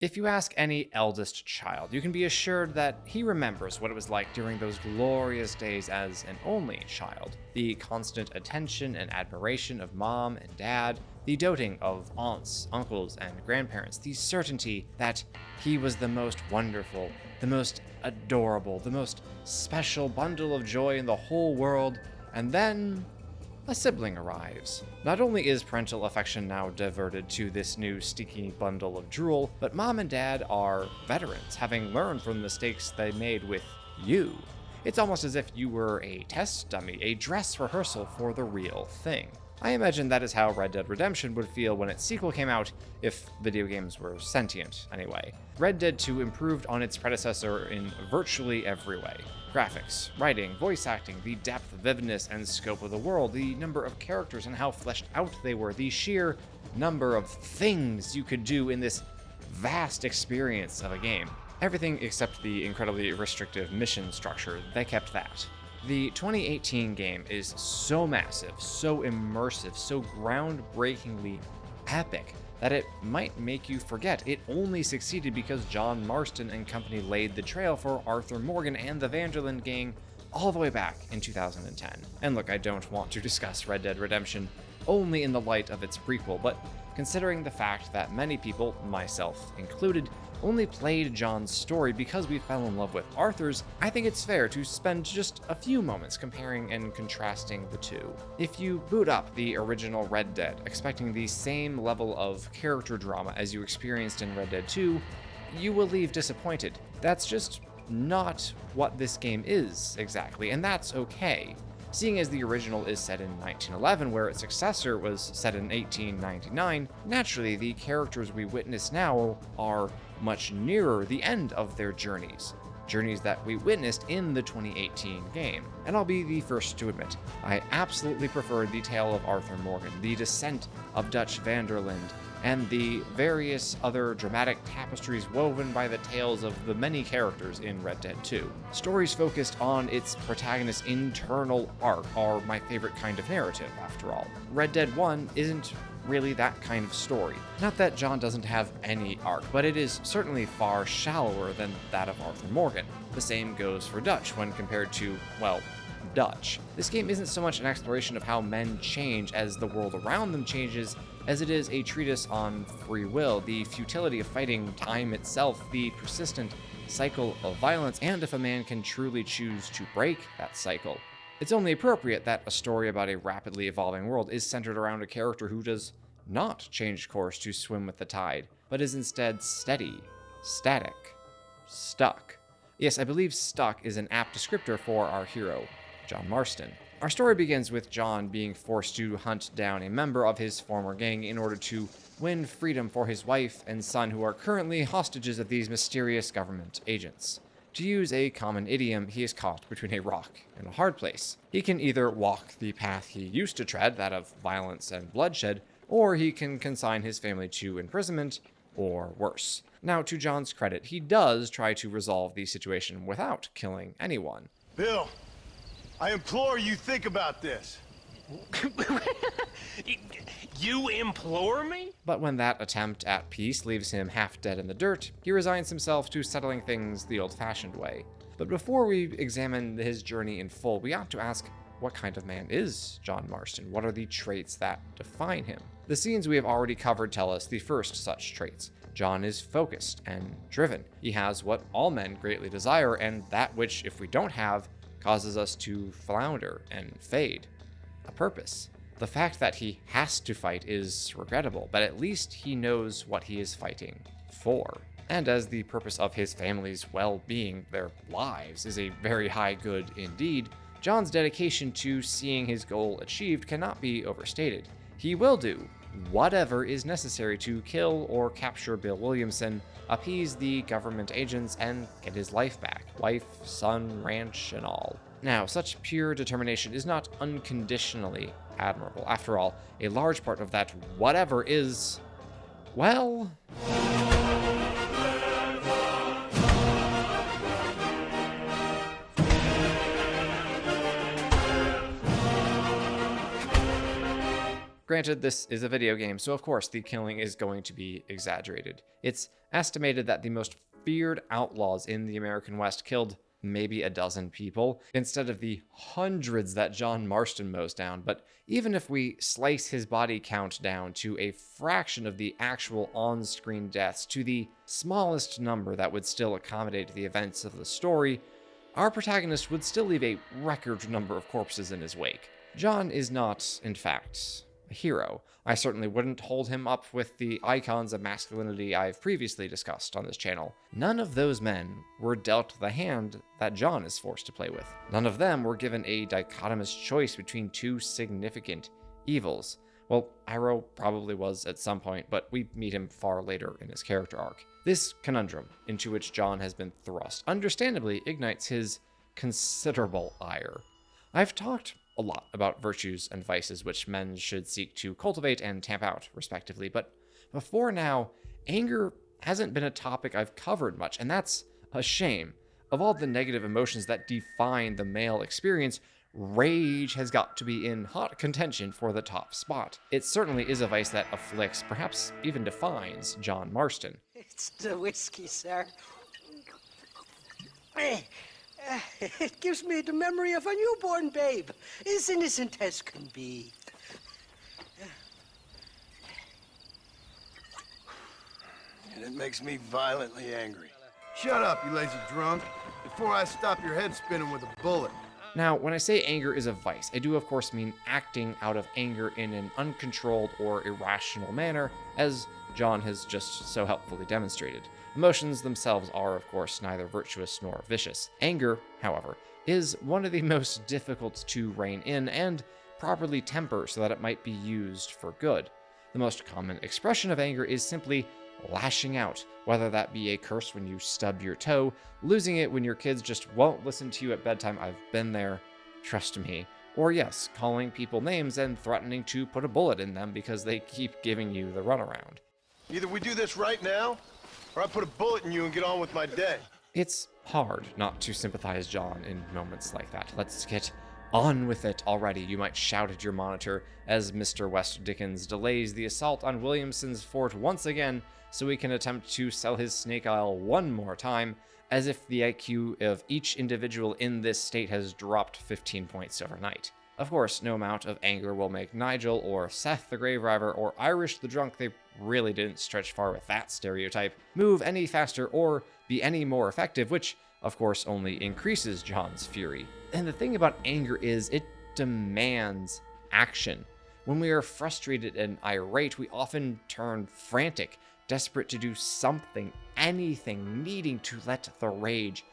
If you ask any eldest child, you can be assured that he remembers what it was like during those glorious days as an only child. The constant attention and admiration of mom and dad, the doting of aunts, uncles, and grandparents, the certainty that he was the most wonderful, the most adorable, the most special bundle of joy in the whole world, and then a sibling arrives. Not only is parental affection now diverted to this new sticky bundle of drool, but mom and dad are veterans, having learned from the mistakes they made with you. It's almost as if you were a test dummy, a dress rehearsal for the real thing. I imagine that is how Red Dead Redemption would feel when its sequel came out, if video games were sentient, anyway. Red Dead 2 improved on its predecessor in virtually every way. Graphics, writing, voice acting, the depth, vividness, and scope of the world, the number of characters and how fleshed out they were, the sheer number of things you could do in this vast experience of a game. Everything except the incredibly restrictive mission structure, they kept that. The 2018 game is so massive, so immersive, so groundbreakingly epic that it might make you forget it only succeeded because John Marston and company laid the trail for Arthur Morgan and the Vanderland gang all the way back in 2010. And look, I don't want to discuss Red Dead Redemption only in the light of its prequel, but considering the fact that many people, myself included, only played John's story because we fell in love with Arthur's, I think it's fair to spend just a few moments comparing and contrasting the two. If you boot up the original Red Dead, expecting the same level of character drama as you experienced in Red Dead 2, you will leave disappointed. That's just not what this game is, exactly, and that's okay. Seeing as the original is set in 1911, where its successor was set in 1899, naturally the characters we witness now are much nearer the end of their journeys that we witnessed in the 2018 game. And I'll be the first to admit, I absolutely preferred the tale of Arthur Morgan, the descent of Dutch Vanderland, and the various other dramatic tapestries woven by the tales of the many characters in Red Dead 2. Stories focused on its protagonist's internal arc are my favorite kind of narrative, after all. Red Dead 1 isn't really that kind of story. Not that John doesn't have any arc, but it is certainly far shallower than that of Arthur Morgan. The same goes for Dutch when compared to, well, Dutch. This game isn't so much an exploration of how men change as the world around them changes, as it is a treatise on free will, the futility of fighting time itself, the persistent cycle of violence, and if a man can truly choose to break that cycle. It's only appropriate that a story about a rapidly evolving world is centered around a character who does not change course to swim with the tide, but is instead steady, static, stuck. Yes, I believe stuck is an apt descriptor for our hero, John Marston. Our story begins with John being forced to hunt down a member of his former gang in order to win freedom for his wife and son, who are currently hostages of these mysterious government agents. To use a common idiom, he is caught between a rock and a hard place. He can either walk the path he used to tread, that of violence and bloodshed, or he can consign his family to imprisonment, or worse. Now, to John's credit, he does try to resolve the situation without killing anyone. Bill, I implore you think about this. You implore me? But when that attempt at peace leaves him half dead in the dirt, he resigns himself to settling things the old-fashioned way. But before we examine his journey in full, we ought to ask, what kind of man is John Marston? What are the traits that define him? The scenes we have already covered tell us the first such traits. John is focused and driven. He has what all men greatly desire, and that which, if we don't have, causes us to flounder and fade. A purpose. The fact that he has to fight is regrettable, but at least he knows what he is fighting for. And as the purpose of his family's well-being, their lives, is a very high good indeed, John's dedication to seeing his goal achieved cannot be overstated. He will do whatever is necessary to kill or capture Bill Williamson, appease the government agents, and get his life back. Wife, son, ranch, and all. Now, such pure determination is not unconditionally admirable. After all, a large part of that whatever is, well, Granted, this is a video game, so of course the killing is going to be exaggerated. It's estimated that the most feared outlaws in the American West killed maybe a dozen people, instead of the hundreds that John Marston mows down. But even if we slice his body count down to a fraction of the actual on-screen deaths, to the smallest number that would still accommodate the events of the story, our protagonist would still leave a record number of corpses in his wake. John is not, in fact, a hero. I certainly wouldn't hold him up with the icons of masculinity I've previously discussed on this channel. None of those men were dealt the hand that John is forced to play with. None of them were given a dichotomous choice between two significant evils. Well, Iroh probably was at some point, but we meet him far later in his character arc. This conundrum into which John has been thrust understandably ignites his considerable ire. I've talked a lot about virtues and vices which men should seek to cultivate and tamp out, respectively, but before now, anger hasn't been a topic I've covered much, and that's a shame. Of all the negative emotions that define the male experience, rage has got to be in hot contention for the top spot. It certainly is a vice that afflicts, perhaps even defines, John Marston. It's the whiskey, sir. It gives me the memory of a newborn babe, as innocent as can be. And it makes me violently angry. Shut up, you lazy drunk, before I stop your head spinning with a bullet. Now, when I say anger is a vice, I do of course mean acting out of anger in an uncontrolled or irrational manner, as John has just so helpfully demonstrated. Emotions themselves are, of course, neither virtuous nor vicious. Anger, however, is one of the most difficult to rein in and properly temper so that it might be used for good. The most common expression of anger is simply lashing out, whether that be a curse when you stub your toe, losing it when your kids just won't listen to you at bedtime. I've been there, trust me. Or yes, calling people names and threatening to put a bullet in them because they keep giving you the runaround. Either we do this right now, or I put a bullet in you and get on with my day. It's hard not to sympathize John in moments like that. Let's get on with it already, you might shout at your monitor as Mr. West Dickens delays the assault on Williamson's fort once again so he can attempt to sell his snake oil one more time, as if the IQ of each individual in this state has dropped 15 points overnight. Of course, no amount of anger will make Nigel or Seth the grave robber or Irish the drunk, they really didn't stretch far with that stereotype, move any faster or be any more effective, which of course only increases John's fury. And the thing about anger is it demands action. When we are frustrated and irate, we often turn frantic, desperate to do something, anything, needing to let the rage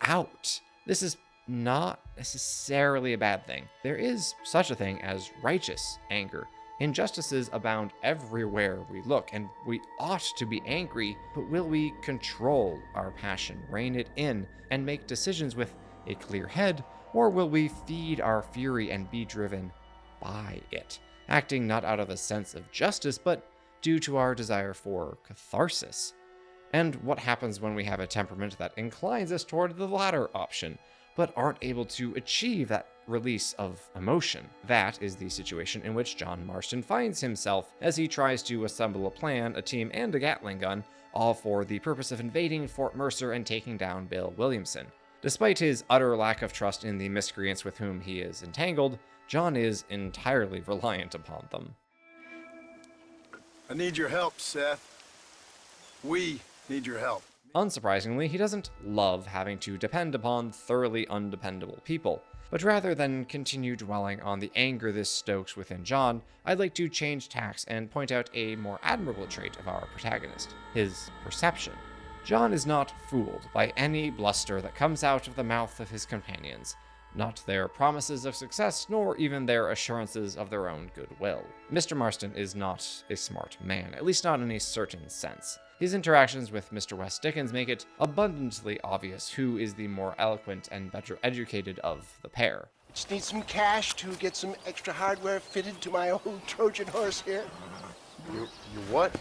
out. This is not necessarily a bad thing. There is such a thing as righteous anger. Injustices abound everywhere we look, and we ought to be angry, but will we control our passion, rein it in, and make decisions with a clear head, or will we feed our fury and be driven by it, acting not out of a sense of justice, but due to our desire for catharsis? And what happens when we have a temperament that inclines us toward the latter option, but aren't able to achieve that release of emotion? That is the situation in which John Marston finds himself as he tries to assemble a plan, a team, and a Gatling gun, all for the purpose of invading Fort Mercer and taking down Bill Williamson. Despite his utter lack of trust in the miscreants with whom he is entangled, John is entirely reliant upon them. I need your help, Seth. We need your help. Unsurprisingly, he doesn't love having to depend upon thoroughly undependable people. But rather than continue dwelling on the anger this stokes within John, I'd like to change tacks and point out a more admirable trait of our protagonist, his perception. John is not fooled by any bluster that comes out of the mouth of his companions, not their promises of success, nor even their assurances of their own goodwill. Mr. Marston is not a smart man, at least not in a certain sense. His interactions with Mr. West Dickens make it abundantly obvious who is the more eloquent and better educated of the pair. Just need some cash to get some extra hardware fitted to my old Trojan horse here. You what?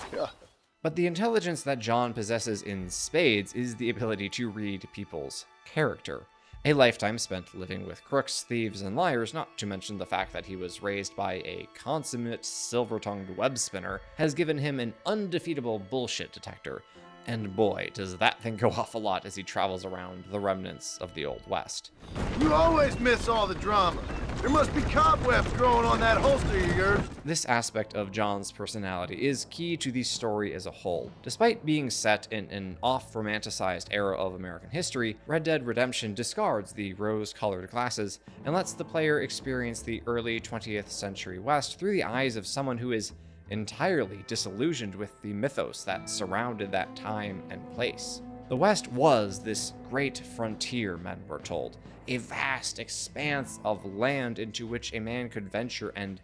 But the intelligence that John possesses in spades is the ability to read people's character. A lifetime spent living with crooks, thieves, and liars, not to mention the fact that he was raised by a consummate silver-tongued web spinner, has given him an undefeatable bullshit detector. And boy, does that thing go off a lot as he travels around the remnants of the Old West. You always miss all the drama. There must be cobwebs growing on that holster of yours. This aspect of John's personality is key to the story as a whole. Despite being set in an oft-romanticized era of American history, Red Dead Redemption discards the rose-colored glasses and lets the player experience the early 20th century West through the eyes of someone who is entirely disillusioned with the mythos that surrounded that time and place. The West was this great frontier, men were told, a vast expanse of land into which a man could venture and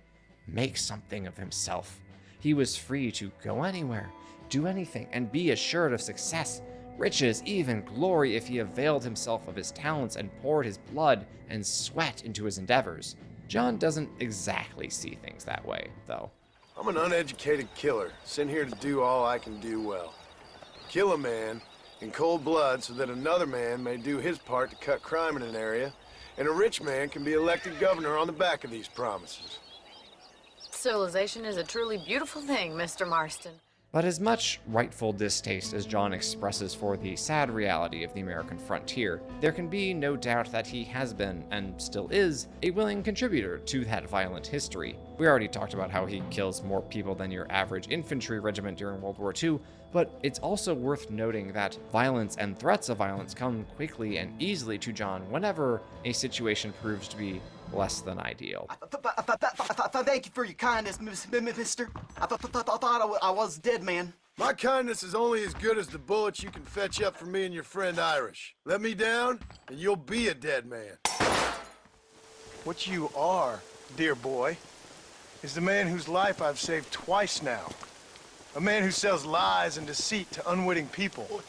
make something of himself. He was free to go anywhere, do anything, and be assured of success, riches, even glory if he availed himself of his talents and poured his blood and sweat into his endeavors. John doesn't exactly see things that way, though. I'm an uneducated killer, sent here to do all I can do well. Kill a man in cold blood so that another man may do his part to cut crime in an area, and a rich man can be elected governor on the back of these promises. Civilization is a truly beautiful thing, Mr. Marston. But as much rightful distaste as John expresses for the sad reality of the American frontier, there can be no doubt that he has been, and still is, a willing contributor to that violent history. We already talked about how he kills more people than your average infantry regiment during World War II, but it's also worth noting that violence and threats of violence come quickly and easily to John whenever a situation proves to be less than ideal. Thank you for your kindness, mister. I thought I was dead, man. My kindness is only as good as the bullets you can fetch up for me and your friend Irish. Let me down, and you'll be a dead man. What you are, dear boy, is the man whose life I've saved twice now. A man who sells lies and deceit to unwitting people.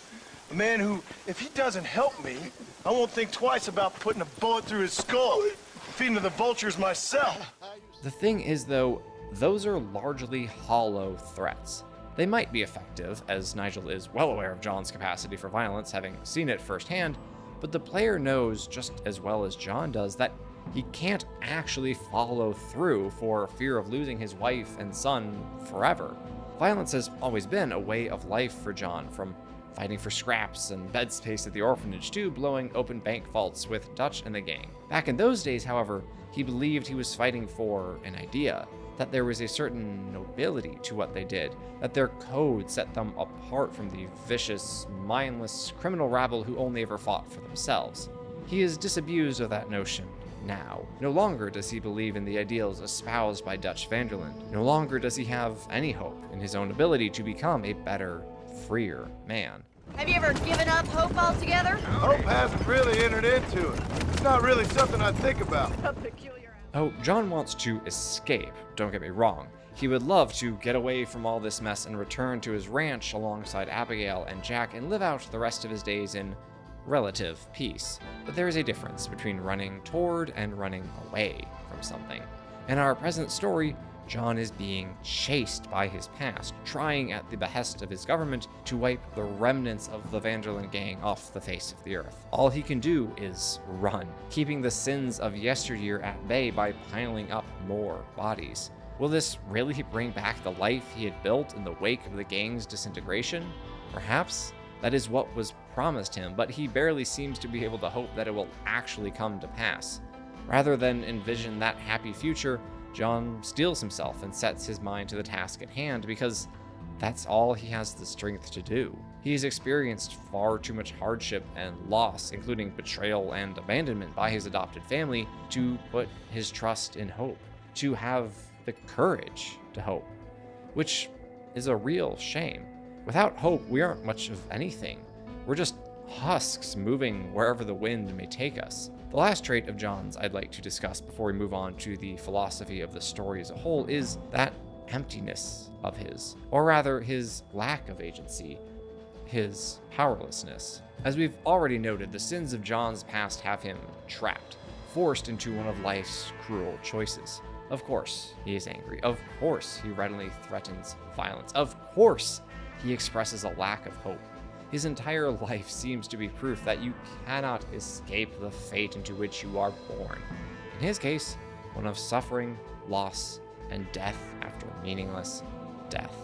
A man who, if he doesn't help me, I won't think twice about putting a bullet through his skull, feeding to the vultures myself. The thing is, though, those are largely hollow threats. They might be effective, as Nigel is well aware of John's capacity for violence, having seen it firsthand, but the player knows just as well as John does that he can't actually follow through for fear of losing his wife and son forever. Violence has always been a way of life for John, from fighting for scraps and bed space at the orphanage to blowing open bank vaults with Dutch and the gang. Back in those days, however, he believed he was fighting for an idea, that there was a certain nobility to what they did, that their code set them apart from the vicious, mindless criminal rabble who only ever fought for themselves. He is disabused of that notion now. No longer does he believe in the ideals espoused by Dutch Vanderland. No longer does he have any hope in his own ability to become a better, freer man. Have you ever given up hope altogether? Hope hasn't really entered into it. It's not really something I think about. Oh, John wants to escape, don't get me wrong. He would love to get away from all this mess and return to his ranch alongside Abigail and Jack and live out the rest of his days in relative peace. But there is a difference between running toward and running away from something. In our present story, John is being chased by his past, trying at the behest of his government to wipe the remnants of the Vanderland gang off the face of the earth. All he can do is run, keeping the sins of yesteryear at bay by piling up more bodies. Will this really bring back the life he had built in the wake of the gang's disintegration? Perhaps that is what was promised him, but he barely seems to be able to hope that it will actually come to pass. Rather than envision that happy future, John steels himself and sets his mind to the task at hand because that's all he has the strength to do. He has experienced far too much hardship and loss, including betrayal and abandonment by his adopted family, to put his trust in hope, to have the courage to hope, which is a real shame. Without hope, we aren't much of anything. We're just husks moving wherever the wind may take us. The last trait of John's I'd like to discuss before we move on to the philosophy of the story as a whole is that emptiness of his, or rather his lack of agency, his powerlessness. As we've already noted, the sins of John's past have him trapped, forced into one of life's cruel choices. Of course, he is angry. Of course, he readily threatens violence. Of course, he expresses a lack of hope. His entire life seems to be proof that you cannot escape the fate into which you are born. In his case, one of suffering, loss, and death after meaningless death.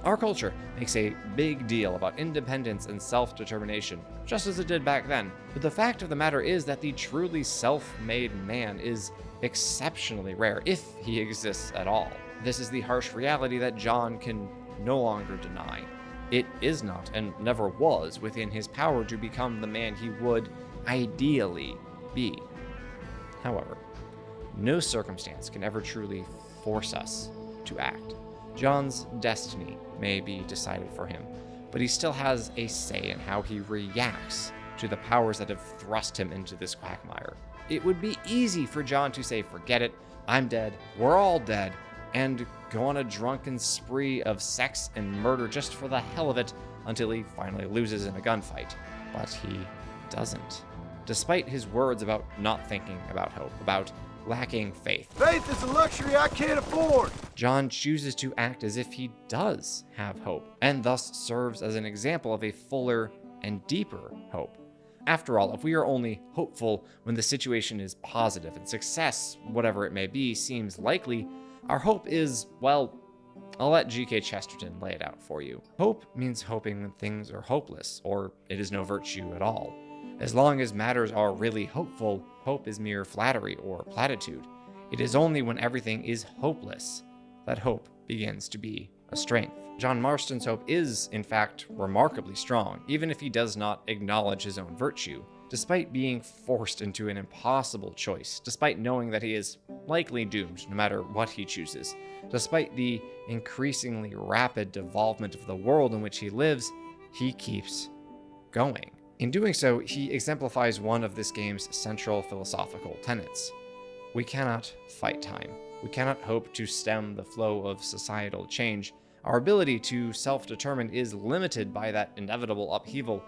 Our culture makes a big deal about independence and self-determination, just as it did back then. But the fact of the matter is that the truly self-made man is exceptionally rare, if he exists at all. This is the harsh reality that John can no longer deny. It is not, and never was, within his power to become the man he would ideally be. However, no circumstance can ever truly force us to act. John's destiny may be decided for him, but he still has a say in how he reacts to the powers that have thrust him into this quagmire. It would be easy for John to say, forget it, I'm dead, we're all dead, and go on a drunken spree of sex and murder just for the hell of it until he finally loses in a gunfight. But he doesn't. Despite his words about not thinking about hope, about lacking faith. Faith is a luxury I can't afford. John chooses to act as if he does have hope, and thus serves as an example of a fuller and deeper hope. After all, if we are only hopeful when the situation is positive and success, whatever it may be, seems likely, our hope is, well, I'll let G.K. Chesterton lay it out for you. Hope means hoping when things are hopeless, or it is no virtue at all. As long as matters are really hopeful, hope is mere flattery or platitude. It is only when everything is hopeless that hope begins to be a strength. John Marston's hope is, in fact, remarkably strong, even if he does not acknowledge his own virtue. Despite being forced into an impossible choice, despite knowing that he is likely doomed no matter what he chooses, despite the increasingly rapid devolvement of the world in which he lives, he keeps going. In doing so, he exemplifies one of this game's central philosophical tenets. We cannot fight time. We cannot hope to stem the flow of societal change. Our ability to self-determine is limited by that inevitable upheaval,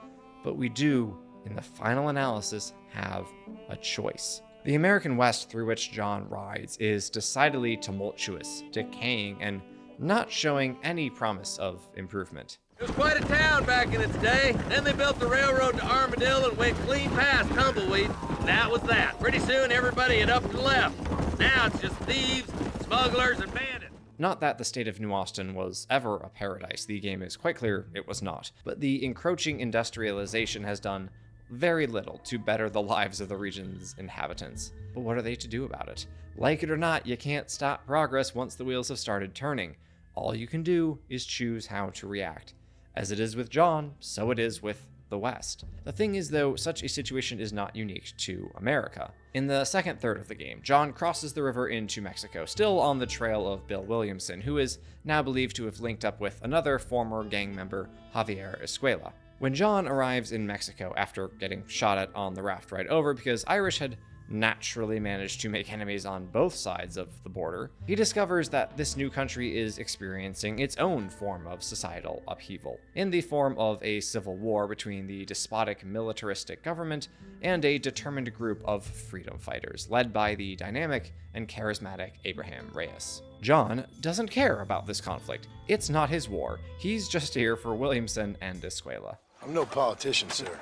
but we do, in the final analysis, have a choice. The American West through which John rides is decidedly tumultuous, decaying, and not showing any promise of improvement. It was quite a town back in its day. Then they built the railroad to Armadillo and went clean past Tumbleweed. And that was that. Pretty soon everybody had up and left. Now it's just thieves, smugglers, and bandits. Not that the state of New Austin was ever a paradise. The game is quite clear it was not. But the encroaching industrialization has done very little to better the lives of the region's inhabitants. But what are they to do about it? Like it or not, you can't stop progress once the wheels have started turning. All you can do is choose how to react. As it is with John, so it is with the West. The thing is, though, such a situation is not unique to America. In the second third of the game, John crosses the river into Mexico, still on the trail of Bill Williamson, who is now believed to have linked up with another former gang member, Javier Escuela. When John arrives in Mexico after getting shot at on the raft ride over because Irish had naturally managed to make enemies on both sides of the border, he discovers that this new country is experiencing its own form of societal upheaval, in the form of a civil war between the despotic militaristic government and a determined group of freedom fighters, led by the dynamic and charismatic Abraham Reyes. John doesn't care about this conflict. It's not his war. He's just here for Williamson and Escuela. I'm no politician, sir.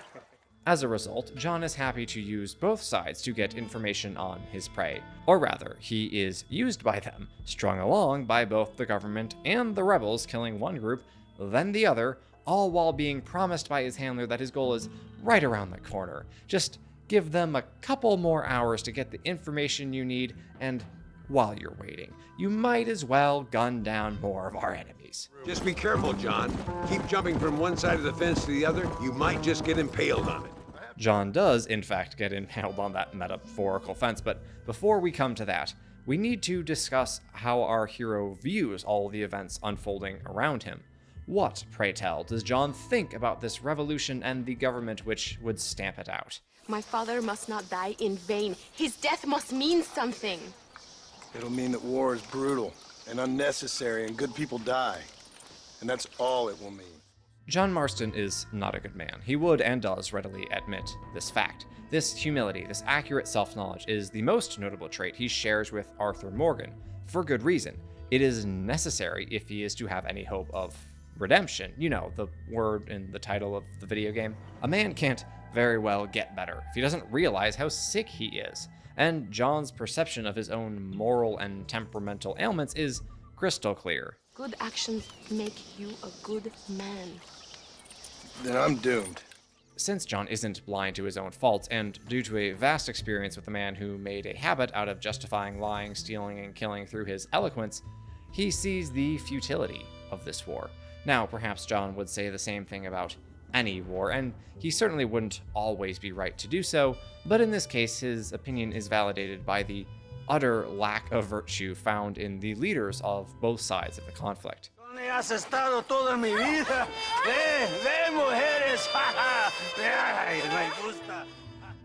As a result, John is happy to use both sides to get information on his prey. Or rather, he is used by them, strung along by both the government and the rebels, killing one group, then the other, all while being promised by his handler that his goal is right around the corner. Just give them a couple more hours to get the information you need, and while you're waiting, you might as well gun down more of our enemies. Just be careful, John. Keep jumping from one side of the fence to the other. You might just get impaled on it. John does, in fact, get impaled on that metaphorical fence, but before we come to that, we need to discuss how our hero views all the events unfolding around him. What, pray tell, does John think about this revolution and the government which would stamp it out? My father must not die in vain. His death must mean something. It'll mean that war is brutal and unnecessary and good people die. And that's all it will mean. John Marston is not a good man. He would and does readily admit this fact. This humility, this accurate self-knowledge is the most notable trait he shares with Arthur Morgan, for good reason. It is necessary if he is to have any hope of redemption. You know, the word in the title of the video game. A man can't very well get better if he doesn't realize how sick he is. And John's perception of his own moral and temperamental ailments is crystal clear. Good actions make you a good man. Then I'm doomed. Since John isn't blind to his own faults, and due to a vast experience with a man who made a habit out of justifying lying, stealing, and killing through his eloquence, he sees the futility of this war. Now, perhaps John would say the same thing about any war, and he certainly wouldn't always be right to do so, but in this case, his opinion is validated by the utter lack of virtue found in the leaders of both sides of the conflict. Has estado toda mi vida. Ve, mujeres. Ay, me gusta.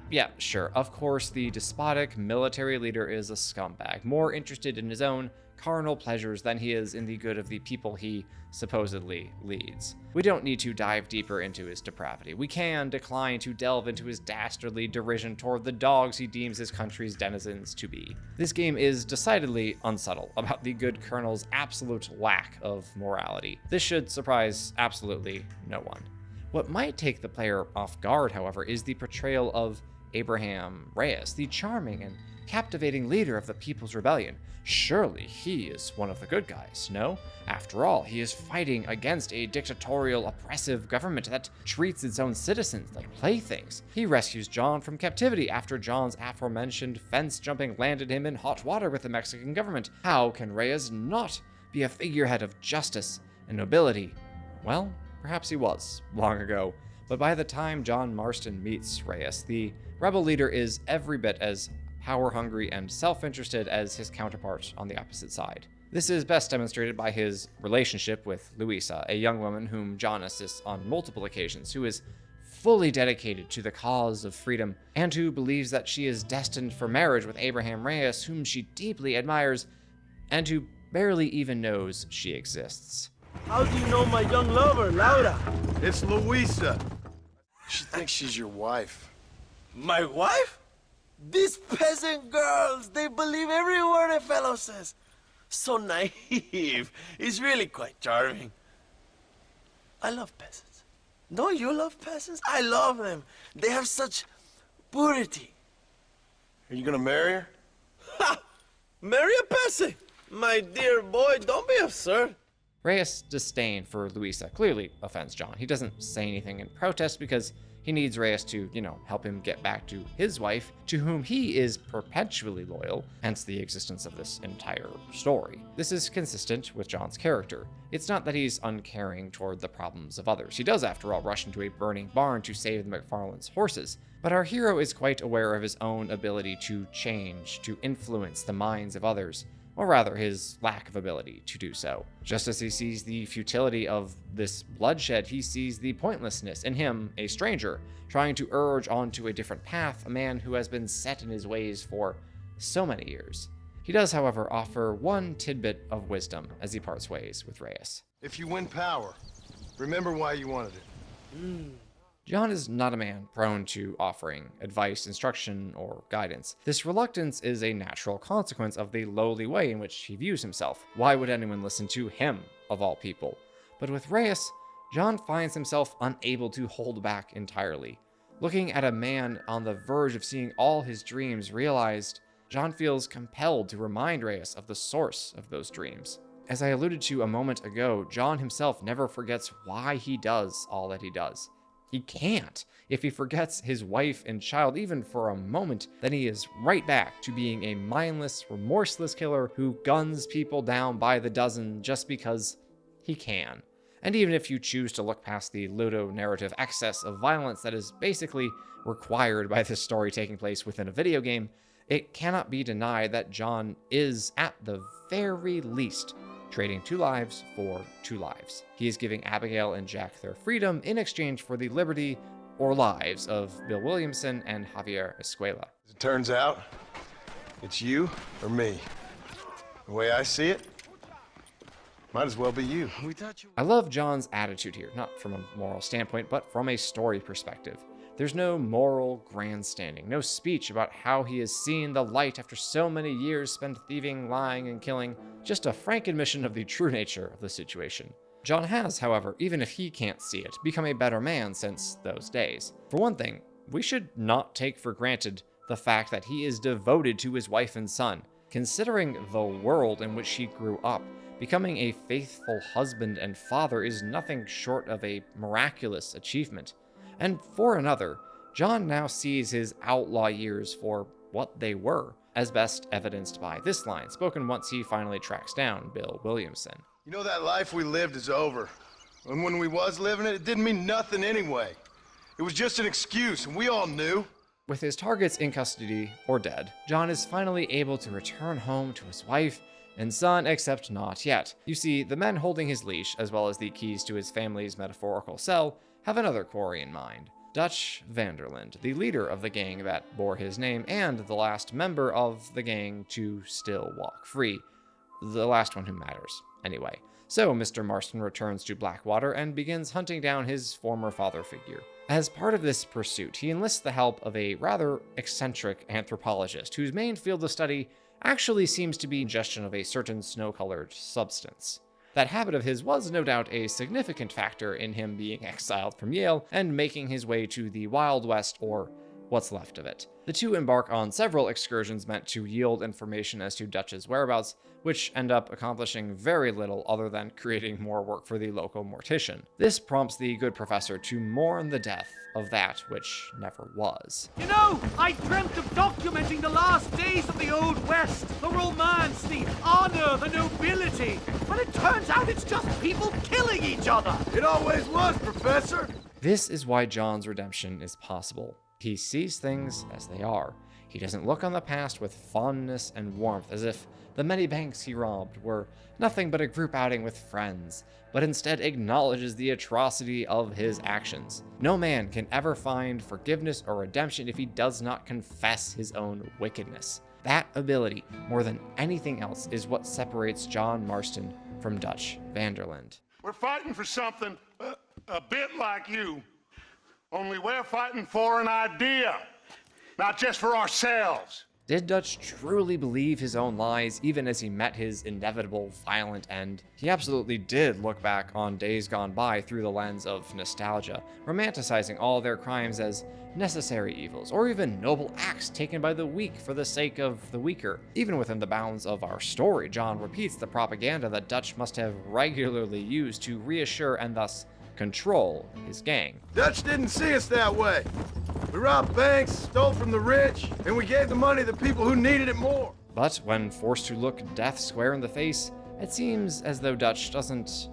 Yeah, sure, of course, the despotic military leader is a scumbag, more interested in his own carnal pleasures than he is in the good of the people he supposedly leads. We don't need to dive deeper into his depravity. We can decline to delve into his dastardly derision toward the dogs he deems his country's denizens to be. This game is decidedly unsubtle about the good colonel's absolute lack of morality. This should surprise absolutely no one. What might take the player off guard, however, is the portrayal of Abraham Reyes, the charming and captivating leader of the People's Rebellion. Surely he is one of the good guys, no? After all, he is fighting against a dictatorial, oppressive government that treats its own citizens like playthings. He rescues John from captivity after John's aforementioned fence jumping landed him in hot water with the Mexican government. How can Reyes not be a figurehead of justice and nobility? Well, perhaps he was, long ago. But by the time John Marston meets Reyes, the rebel leader is every bit as power-hungry and self-interested as his counterpart on the opposite side. This is best demonstrated by his relationship with Luisa, a young woman whom John assists on multiple occasions, who is fully dedicated to the cause of freedom and who believes that she is destined for marriage with Abraham Reyes, whom she deeply admires and who barely even knows she exists. How do you know my young lover, Laura? It's Luisa. She thinks she's your wife. My wife? These peasant girls, they believe every word a fellow says. So naive. It's really quite charming. I love peasants. Don't you love peasants? I love them. They have such purity. Are you gonna marry her? Ha! Marry a peasant? My dear boy, don't be absurd. Reyes' disdain for Luisa clearly offends John. He doesn't say anything in protest because he needs Reyes to, help him get back to his wife, to whom he is perpetually loyal, hence the existence of this entire story. This is consistent with John's character. It's not that he's uncaring toward the problems of others. He does, after all, rush into a burning barn to save the McFarlane's horses. But our hero is quite aware of his own ability to change, to influence the minds of others, or rather his lack of ability to do so. Just as he sees the futility of this bloodshed, he sees the pointlessness in him, a stranger, trying to urge onto a different path a man who has been set in his ways for so many years. He does, however, offer one tidbit of wisdom as he parts ways with Reyes. If you win power, remember why you wanted it. John is not a man prone to offering advice, instruction, or guidance. This reluctance is a natural consequence of the lowly way in which he views himself. Why would anyone listen to him, of all people? But with Reyes, John finds himself unable to hold back entirely. Looking at a man on the verge of seeing all his dreams realized, John feels compelled to remind Reyes of the source of those dreams. As I alluded to a moment ago, John himself never forgets why he does all that he does. He can't. If he forgets his wife and child even for a moment, then he is right back to being a mindless, remorseless killer who guns people down by the dozen just because he can. And even if you choose to look past the ludo-narrative excess of violence that is basically required by this story taking place within a video game, it cannot be denied that John is, at the very least, trading 2 lives for 2 lives. He is giving Abigail and Jack their freedom in exchange for the liberty or lives of Bill Williamson and Javier Escuela. As it turns out, it's you or me. The way I see it, might as well be you. I love John's attitude here, not from a moral standpoint, but from a story perspective. There's no moral grandstanding, no speech about how he has seen the light after so many years spent thieving, lying, and killing, just a frank admission of the true nature of the situation. John has, however, even if he can't see it, become a better man since those days. For one thing, we should not take for granted the fact that he is devoted to his wife and son. Considering the world in which he grew up, becoming a faithful husband and father is nothing short of a miraculous achievement. And for another, John now sees his outlaw years for what they were, as best evidenced by this line, spoken once he finally tracks down Bill Williamson. You know, that life we lived is over. And when we was living it, it didn't mean nothing anyway. It was just an excuse, and we all knew. With his targets in custody or dead, John is finally able to return home to his wife and son, except not yet. You see, the men holding his leash, as well as the keys to his family's metaphorical cell, have another quarry in mind. Dutch Vanderland, the leader of the gang that bore his name and the last member of the gang to still walk free. The last one who matters, anyway. So Mr. Marston returns to Blackwater and begins hunting down his former father figure. As part of this pursuit, he enlists the help of a rather eccentric anthropologist whose main field of study actually seems to be ingestion of a certain snow-colored substance. That habit of his was no doubt a significant factor in him being exiled from Yale and making his way to the Wild West, or what's left of it. The two embark on several excursions meant to yield information as to Dutch's whereabouts, which end up accomplishing very little other than creating more work for the local mortician. This prompts the good professor to mourn the death of that which never was. You know, I dreamt of documenting the last days of the Old West, the romance, the honor, the nobility. But it turns out it's just people killing each other. It always was, Professor. This is why John's redemption is possible. He sees things as they are. He doesn't look on the past with fondness and warmth as if the many banks he robbed were nothing but a group outing with friends, but instead acknowledges the atrocity of his actions. No man can ever find forgiveness or redemption if he does not confess his own wickedness. That ability, more than anything else, is what separates John Marston from Dutch Vanderland. We're fighting for something a bit like you, only we're fighting for an idea, not just for ourselves. Did Dutch truly believe his own lies even as he met his inevitable violent end? He absolutely did look back on days gone by through the lens of nostalgia, romanticizing all their crimes as necessary evils, or even noble acts taken by the weak for the sake of the weaker. Even within the bounds of our story, John repeats the propaganda that Dutch must have regularly used to reassure and thus control his gang. Dutch didn't see us that way. We robbed banks, stole from the rich, and we gave the money to people who needed it more. But when forced to look death square in the face, it seems as though Dutch doesn't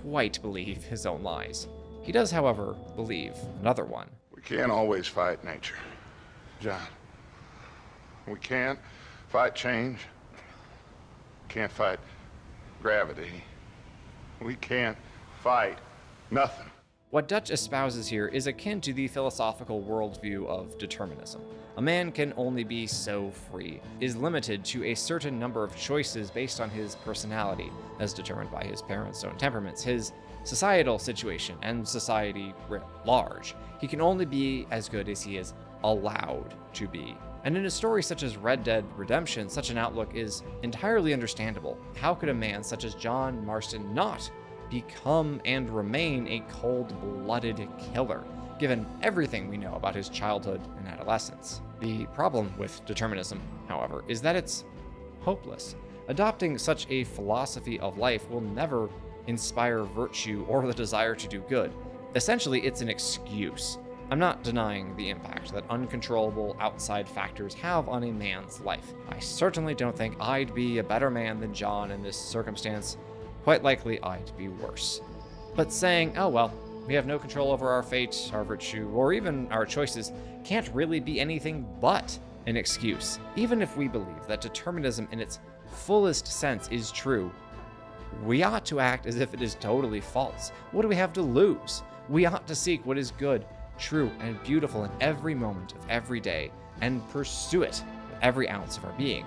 quite believe his own lies. He does, however, believe another one. We can't always fight nature, John. We can't fight change. Can't fight gravity. We can't fight nothing. What Dutch espouses here is akin to the philosophical worldview of determinism. A man can only be so free, is limited to a certain number of choices based on his personality, as determined by his parents' own temperaments, his societal situation, and society writ large. He can only be as good as he is allowed to be. And in a story such as Red Dead Redemption, such an outlook is entirely understandable. How could a man such as John Marston not become and remain a cold-blooded killer, given everything we know about his childhood and adolescence? The problem with determinism, however, is that it's hopeless. Adopting such a philosophy of life will never inspire virtue or the desire to do good. Essentially, it's an excuse. I'm not denying the impact that uncontrollable outside factors have on a man's life. I certainly don't think I'd be a better man than John in this circumstance. Quite likely I'd be worse. But saying, oh well, we have no control over our fate, our virtue, or even our choices can't really be anything but an excuse. Even if we believe that determinism in its fullest sense is true, we ought to act as if it is totally false. What do we have to lose? We ought to seek what is good, true, and beautiful in every moment of every day, and pursue it with every ounce of our being.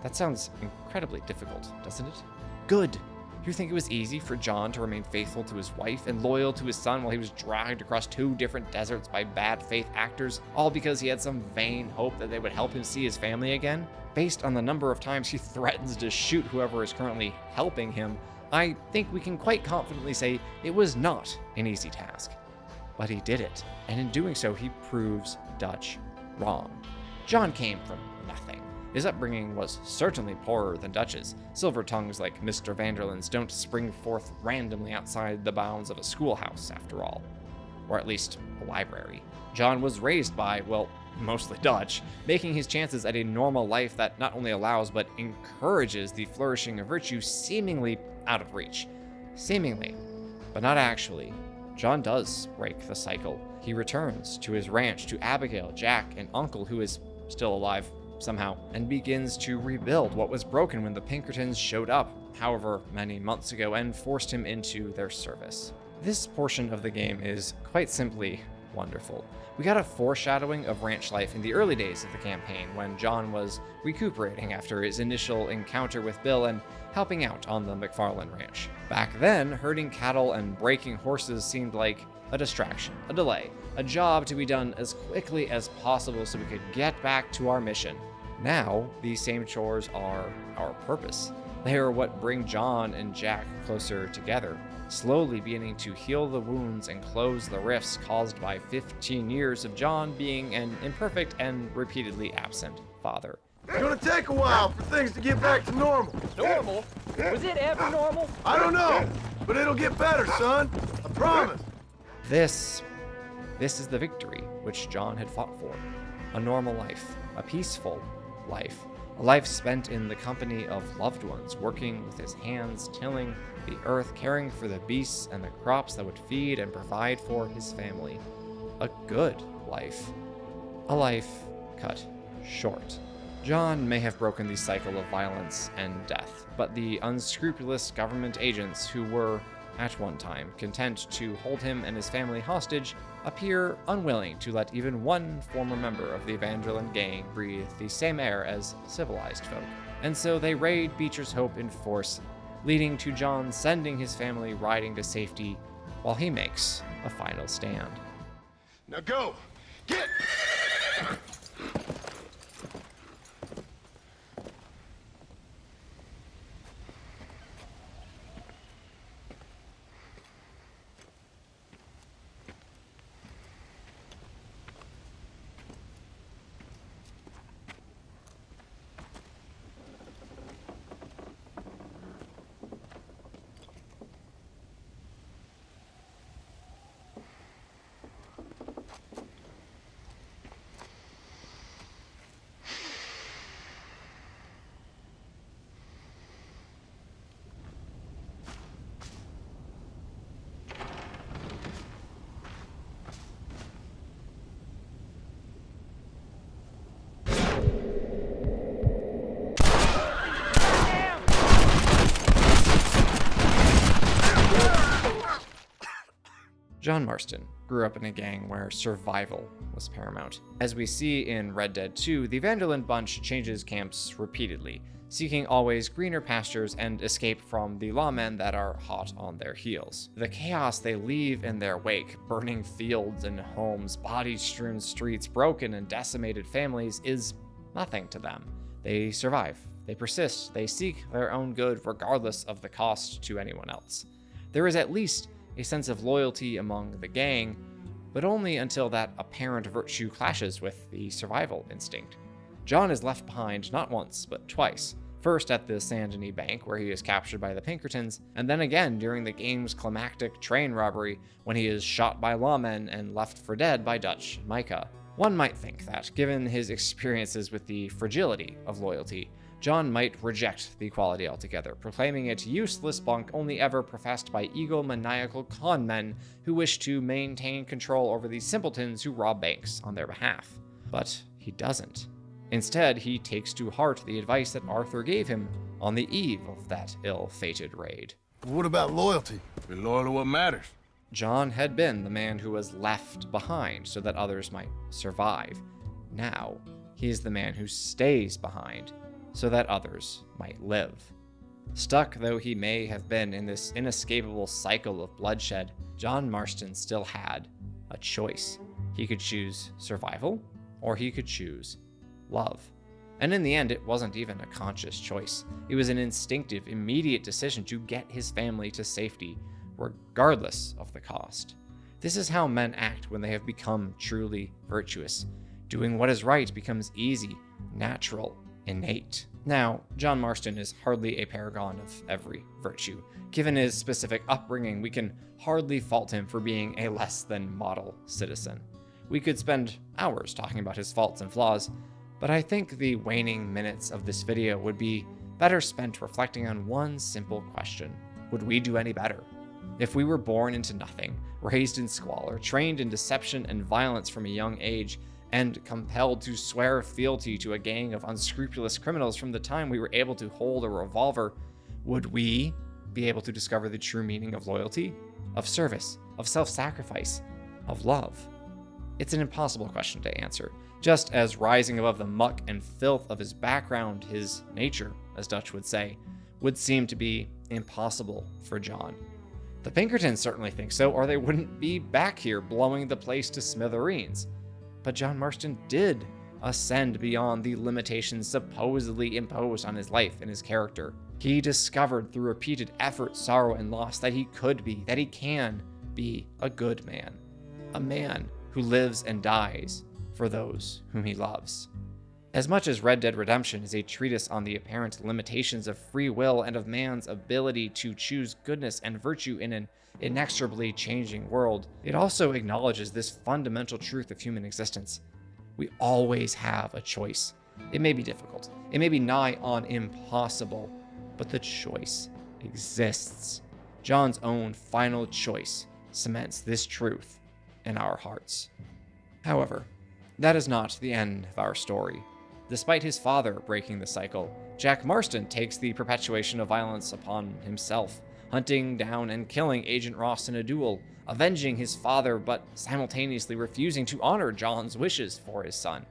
That sounds incredibly difficult, doesn't it? Good. You think it was easy for John to remain faithful to his wife and loyal to his son while he was dragged across 2 different deserts by bad faith actors, all because he had some vain hope that they would help him see his family again? Based on the number of times he threatens to shoot whoever is currently helping him, I think we can quite confidently say it was not an easy task. But he did it, and in doing so, he proves Dutch wrong. John came from nothing. His upbringing was certainly poorer than Dutch's. Silver tongues like Mr. Vanderland's don't spring forth randomly outside the bounds of a schoolhouse, after all. Or at least a library. John was raised by, well, mostly Dutch, making his chances at a normal life that not only allows but encourages the flourishing of virtue seemingly out of reach. Seemingly, but not actually. John does break the cycle. He returns to his ranch, to Abigail, Jack, and Uncle, who is still alive somehow, and begins to rebuild what was broken when the Pinkertons showed up, however many months ago, and forced him into their service. This portion of the game is quite simply wonderful. We got a foreshadowing of ranch life in the early days of the campaign, when John was recuperating after his initial encounter with Bill and helping out on the McFarland ranch. Back then, herding cattle and breaking horses seemed like a distraction, a delay, a job to be done as quickly as possible so we could get back to our mission. Now, these same chores are our purpose. They are what bring John and Jack closer together, slowly beginning to heal the wounds and close the rifts caused by 15 years of John being an imperfect and repeatedly absent father. It's gonna take a while for things to get back to normal. Normal? Was it ever normal? I don't know, but it'll get better, son. I promise. This is the victory which John had fought for. A normal life, a peaceful life, a life spent in the company of loved ones, working with his hands, tilling the earth, caring for the beasts and the crops that would feed and provide for his family. A good life. A life cut short. John may have broken the cycle of violence and death, but the unscrupulous government agents who were, at one time, content to hold him and his family hostage appear unwilling to let even one former member of the Vanderland gang breathe the same air as civilized folk. And so they raid Beecher's Hope in force, leading to John sending his family riding to safety while he makes a final stand. Now go! Get! John Marston grew up in a gang where survival was paramount. As we see in Red Dead 2, the Vanderland bunch changes camps repeatedly, seeking always greener pastures and escape from the lawmen that are hot on their heels. The chaos they leave in their wake, burning fields and homes, body-strewn streets, broken and decimated families, is nothing to them. They survive, they persist, they seek their own good regardless of the cost to anyone else. There is at least a sense of loyalty among the gang, but only until that apparent virtue clashes with the survival instinct. John is left behind not once, but twice. First at the Saint Denis Bank, where he is captured by the Pinkertons, and then again during the game's climactic train robbery, when he is shot by lawmen and left for dead by Dutch and Micah. One might think that, given his experiences with the fragility of loyalty, John might reject the quality altogether, proclaiming it useless bunk only ever professed by egomaniacal con men who wish to maintain control over the simpletons who rob banks on their behalf. But he doesn't. Instead, he takes to heart the advice that Arthur gave him on the eve of that ill-fated raid. What about loyalty? Be loyal to what matters. John had been the man who was left behind so that others might survive. Now, he is the man who stays behind so that others might live. Stuck though he may have been in this inescapable cycle of bloodshed, John Marston still had a choice. He could choose survival, or he could choose love. And in the end, it wasn't even a conscious choice. It was an instinctive, immediate decision to get his family to safety, regardless of the cost. This is how men act when they have become truly virtuous. Doing what is right becomes easy, natural, innate. Now, John Marston is hardly a paragon of every virtue. Given his specific upbringing, we can hardly fault him for being a less than model citizen. We could spend hours talking about his faults and flaws, but I think the waning minutes of this video would be better spent reflecting on one simple question. Would we do any better? If we were born into nothing, raised in squalor, trained in deception and violence from a young age, and compelled to swear fealty to a gang of unscrupulous criminals from the time we were able to hold a revolver, would we be able to discover the true meaning of loyalty, of service, of self-sacrifice, of love? It's an impossible question to answer, just as rising above the muck and filth of his background, his nature, as Dutch would say, would seem to be impossible for John. The Pinkertons certainly think so, or they wouldn't be back here blowing the place to smithereens. But John Marston did ascend beyond the limitations supposedly imposed on his life and his character. He discovered through repeated effort, sorrow, and loss that he could be, that he can be a good man. A man who lives and dies for those whom he loves. As much as Red Dead Redemption is a treatise on the apparent limitations of free will and of man's ability to choose goodness and virtue in an inexorably changing world, it also acknowledges this fundamental truth of human existence. We always have a choice. It may be difficult, it may be nigh on impossible, but the choice exists. John's own final choice cements this truth in our hearts. However, that is not the end of our story. Despite his father breaking the cycle, Jack Marston takes the perpetuation of violence upon himself, hunting down and killing Agent Ross in a duel, avenging his father but simultaneously refusing to honor John's wishes for his son.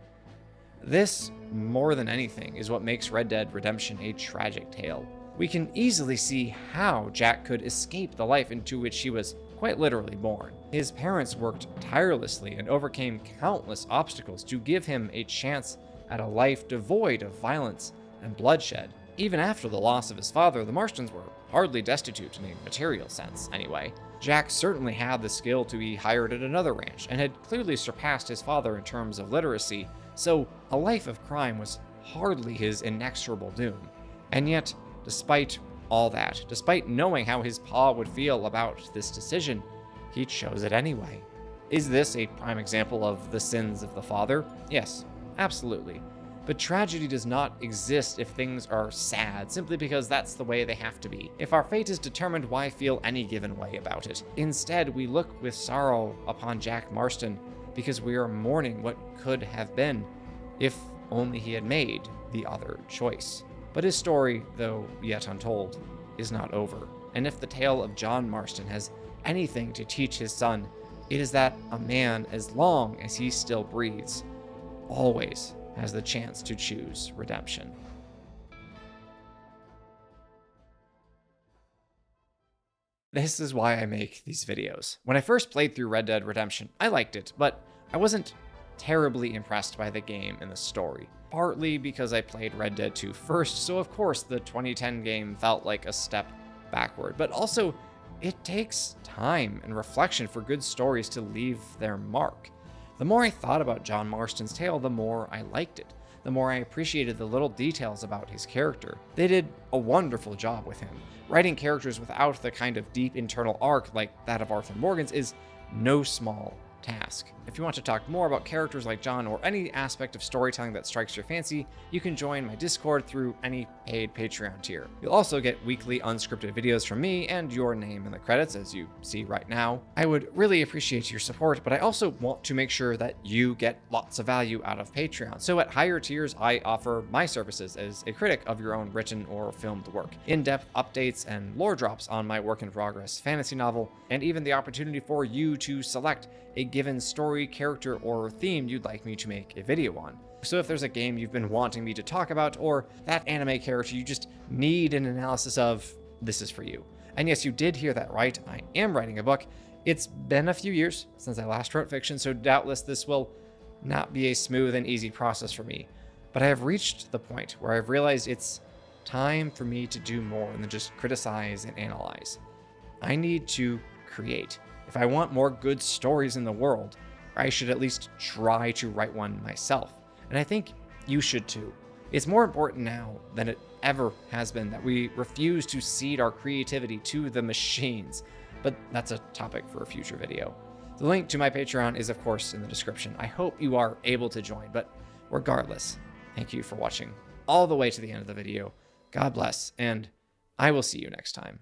This, more than anything, is what makes Red Dead Redemption a tragic tale. We can easily see how Jack could escape the life into which he was quite literally born. His parents worked tirelessly and overcame countless obstacles to give him a chance at a life devoid of violence and bloodshed. Even after the loss of his father, the Marstons were hardly destitute in a material sense, anyway. Jack certainly had the skill to be hired at another ranch, and had clearly surpassed his father in terms of literacy, so a life of crime was hardly his inexorable doom. And yet, despite all that, despite knowing how his pa would feel about this decision, he chose it anyway. Is this a prime example of the sins of the father? Yes, absolutely. But tragedy does not exist if things are sad, simply because that's the way they have to be. If our fate is determined, why feel any given way about it? Instead, we look with sorrow upon Jack Marston because we are mourning what could have been if only he had made the other choice. But his story, though yet untold, is not over. And if the tale of John Marston has anything to teach his son, it is that a man, as long as he still breathes, always has the chance to choose redemption. This is why I make these videos. When I first played through Red Dead Redemption, I liked it, but I wasn't terribly impressed by the game and the story. Partly because I played Red Dead 2 first, so of course the 2010 game felt like a step backward, but also it takes time and reflection for good stories to leave their mark. The more I thought about John Marston's tale, the more I liked it. The more I appreciated the little details about his character. They did a wonderful job with him. Writing characters without the kind of deep internal arc like that of Arthur Morgan's is no small task. If you want to talk more about characters like John or any aspect of storytelling that strikes your fancy, you can join my Discord through any paid Patreon tier. You'll also get weekly unscripted videos from me and your name in the credits, as you see right now. I would really appreciate your support, but I also want to make sure that you get lots of value out of Patreon. So at higher tiers, I offer my services as a critic of your own written or filmed work, in-depth updates and lore drops on my work-in-progress fantasy novel, and even the opportunity for you to select a given story, character, or theme you'd like me to make a video on. So if there's a game you've been wanting me to talk about, or that anime character you just need an analysis of, this is for you. And yes, you did hear that right, I am writing a book. It's been a few years since I last wrote fiction, so doubtless this will not be a smooth and easy process for me. But I have reached the point where I've realized it's time for me to do more than just criticize and analyze. I need to create. If I want more good stories in the world, I should at least try to write one myself. And I think you should too. It's more important now than it ever has been that we refuse to cede our creativity to the machines. But that's a topic for a future video. The link to my Patreon is, of course, in the description. I hope you are able to join, but regardless, thank you for watching all the way to the end of the video. God bless, and I will see you next time.